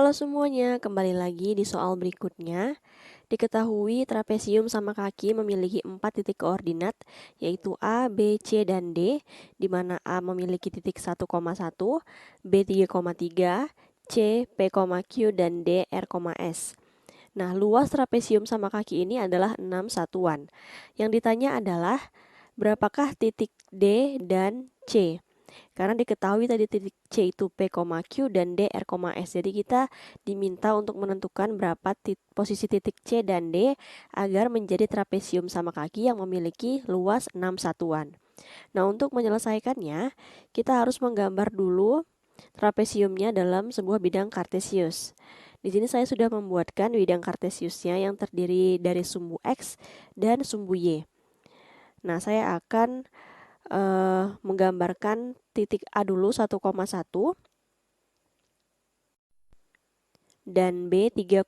Halo semuanya, kembali lagi di soal berikutnya. Diketahui trapesium sama kaki memiliki 4 titik koordinat, yaitu A, B, C, dan D, di mana A memiliki titik 1,1, B 3,3, C, P, Q, dan D, R, S. Nah, luas trapesium sama kaki ini adalah 6 satuan. Yang ditanya adalah, berapakah titik D dan C? Karena diketahui tadi titik C itu P, Q dan D, R, S. Jadi kita diminta untuk menentukan berapa posisi titik C dan D agar menjadi trapesium sama kaki yang memiliki luas 6 satuan. Nah, untuk menyelesaikannya, kita harus menggambar dulu trapesiumnya dalam sebuah bidang kartesius. Di sini saya sudah membuatkan bidang kartesiusnya yang terdiri dari sumbu X dan sumbu Y. Nah, saya akan menggambarkan titik A dulu 1,1 dan B 3,3.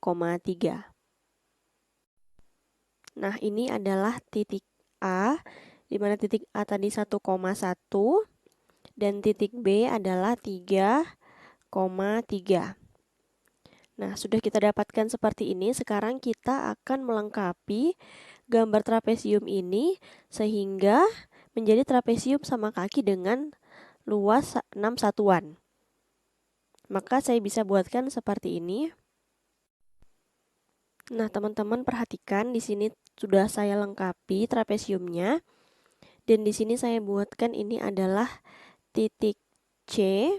Nah, ini adalah titik A, di mana titik A tadi 1,1 dan titik B adalah 3,3. Nah, sudah kita dapatkan seperti ini. Sekarang kita akan melengkapi gambar trapesium ini sehingga menjadi trapesium sama kaki dengan luas 6 satuan. Maka saya bisa buatkan seperti ini. Nah, teman-teman perhatikan di sini sudah saya lengkapi trapesiumnya. Dan di sini saya buatkan ini adalah titik C.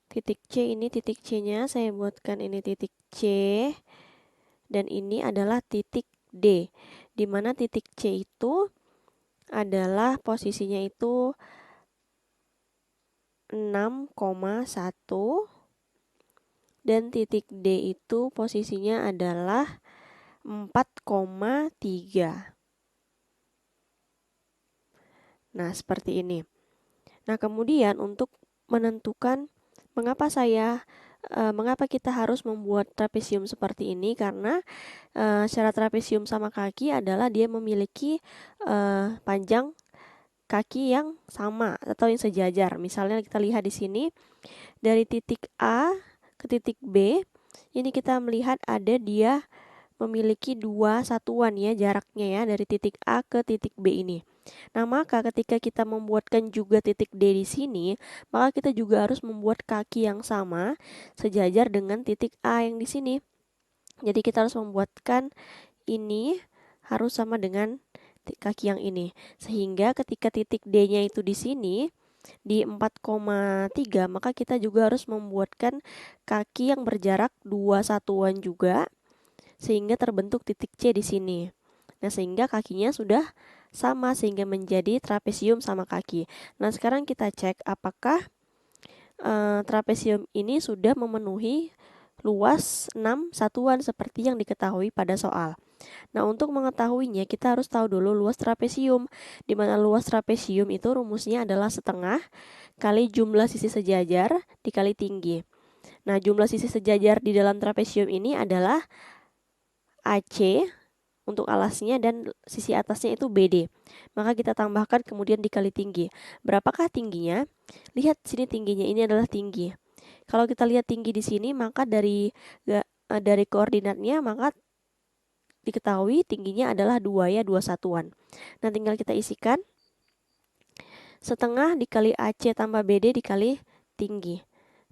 Titik C ini titik C-nya saya buatkan ini titik C. Dan ini adalah titik D. Di mana titik C itu adalah posisinya itu 6,1 dan titik D itu posisinya adalah 4,3. Nah, seperti ini. Nah, kemudian untuk menentukan mengapa kita harus membuat trapesium seperti ini, karena syarat trapesium sama kaki adalah dia memiliki panjang kaki yang sama atau yang sejajar. Misalnya kita lihat di sini dari titik A ke titik B, ini kita melihat ada dia memiliki 2 satuan ya jaraknya ya dari titik A ke titik B ini. Nah, maka ketika kita membuatkan juga titik D di sini, maka kita juga harus membuat kaki yang sama sejajar dengan titik A yang di sini. Jadi kita harus membuatkan ini harus sama dengan kaki yang ini. Sehingga ketika titik D-nya itu di sini di 4,3, maka kita juga harus membuatkan kaki yang berjarak 2 satuan juga sehingga terbentuk titik C di sini. Nah, sehingga kakinya sudah sama sehingga menjadi trapesium sama kaki. Nah, sekarang kita cek apakah trapesium ini sudah memenuhi luas 6 satuan seperti yang diketahui pada soal. Nah, untuk mengetahuinya kita harus tahu dulu luas trapesium, di mana luas trapesium itu rumusnya adalah setengah kali jumlah sisi sejajar dikali tinggi. Nah, jumlah sisi sejajar di dalam trapesium ini adalah AC untuk alasnya dan sisi atasnya itu BD. Maka kita tambahkan kemudian dikali tinggi. Berapakah tingginya? Lihat sini tingginya, ini adalah tinggi. Kalau kita lihat tinggi di sini, maka dari koordinatnya maka diketahui tingginya adalah 2 ya, 2 satuan. Nah, tinggal kita isikan setengah dikali AC tambah BD dikali tinggi.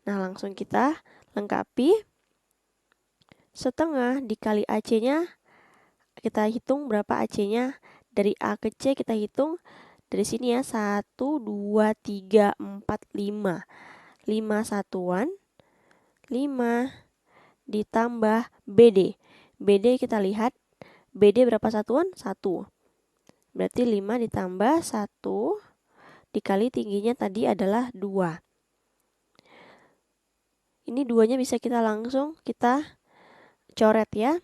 Nah, langsung kita lengkapi. Setengah dikali AC-nya, kita hitung berapa AC-nya. Dari A ke C kita hitung dari sini ya, 1, 2, 3, 4, 5. 5 satuan, 5 ditambah BD. BD kita lihat, BD berapa satuan? 1. Berarti 5 ditambah 1 dikali tingginya tadi adalah 2. Ini 2-nya bisa kita langsung kita coret ya.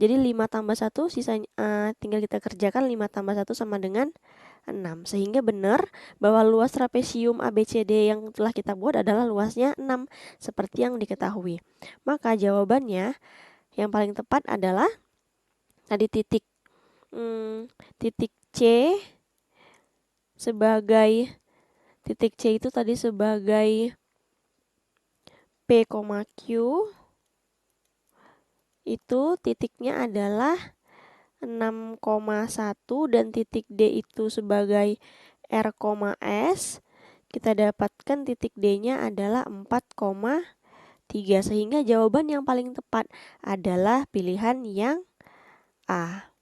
Jadi 5 tambah 1 sisanya tinggal kita kerjakan 5 tambah 1 sama dengan 6. Sehingga benar bahwa luas trapesium ABCD yang telah kita buat adalah luasnya 6 seperti yang diketahui. Maka jawabannya yang paling tepat adalah tadi titik C sebagai titik C itu tadi sebagai P, Q itu titiknya adalah 6,1 dan titik D itu sebagai R, S, kita dapatkan titik D-nya adalah 4,3 sehingga jawaban yang paling tepat adalah pilihan yang A.